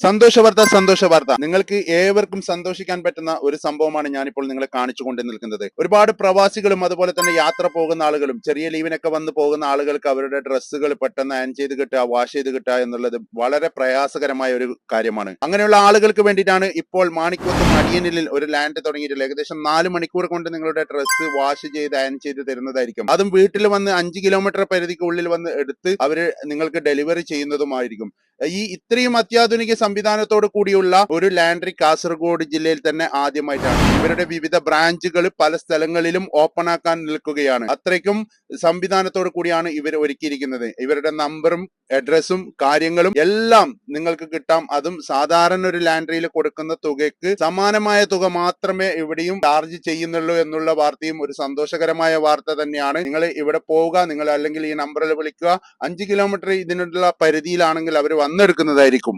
സന്തോഷ വാർത്ത. നിങ്ങൾക്ക് ഏവർക്കും സന്തോഷിക്കാൻ പറ്റുന്ന ഒരു സംഭവമാണ് ഞാനിപ്പോൾ നിങ്ങളെ കാണിച്ചുകൊണ്ട് നിൽക്കുന്നത്. ഒരുപാട് പ്രവാസികളും അതുപോലെ തന്നെ യാത്ര പോകുന്ന ആളുകളും ചെറിയ ലീവിനൊക്കെ വന്ന് പോകുന്ന ആളുകൾക്ക് അവരുടെ ഡ്രസ്സുകൾ പെട്ടെന്ന് അയൺ ചെയ്ത് കിട്ടുക, വാഷ് ചെയ്ത് കിട്ടുക എന്നുള്ളത് വളരെ പ്രയാസകരമായ ഒരു കാര്യമാണ്. അങ്ങനെയുള്ള ആളുകൾക്ക് വേണ്ടിയിട്ടാണ് ഇപ്പോൾ മാണിക്കൂത്തും അടിയനിൽ ഒരു ലാൻഡ് തുടങ്ങിയിട്ടുള്ളത്. ഏകദേശം 4 മണിക്കൂർ കൊണ്ട് നിങ്ങളുടെ ഡ്രസ്സ് വാഷ് ചെയ്ത് അയൺ ചെയ്ത് തരുന്നതായിരിക്കും. അതും വീട്ടിൽ വന്ന് 5 കിലോമീറ്റർ പരിധിക്ക് ഉള്ളിൽ വന്ന് എടുത്ത് അവര് നിങ്ങൾക്ക് ഡെലിവറി ചെയ്യുന്നതുമായിരിക്കും. ഇത്രയും അത്യാധുനിക സംവിധാനത്തോട് കൂടിയുള്ള ഒരു ലാൻഡ്രി കാസർഗോഡ് ജില്ലയിൽ തന്നെ ആദ്യമായിട്ടാണ്. ഇവരുടെ വിവിധ ബ്രാഞ്ചുകൾ പല സ്ഥലങ്ങളിലും ഓപ്പൺ ആക്കാൻ നിൽക്കുകയാണ്. അത്രയ്ക്കും സംവിധാനത്തോട് കൂടിയാണ് ഇവർ ഒരുക്കിയിരിക്കുന്നത്. ഇവരുടെ നമ്പറും അഡ്രസ്സും കാര്യങ്ങളും എല്ലാം നിങ്ങൾക്ക് കിട്ടാം. അതും സാധാരണ ഒരു ലാൻഡ്രിയിൽ കൊടുക്കുന്ന തുകയ്ക്ക് സമാനമായ തുക മാത്രമേ ഇവിടെയും ചാർജ് ചെയ്യുന്നുള്ളൂ എന്നുള്ള വാർത്തയും ഒരു സന്തോഷകരമായ വാർത്ത തന്നെയാണ്. നിങ്ങൾ ഇവിടെ പോവുക, നിങ്ങൾ അല്ലെങ്കിൽ ഈ നമ്പറിൽ വിളിക്കുക. 5 കിലോമീറ്റർ ഇതിനുള്ള പരിധിയിലാണെങ്കിൽ അവർ വന്നെടുക്കുന്നതായിരിക്കും.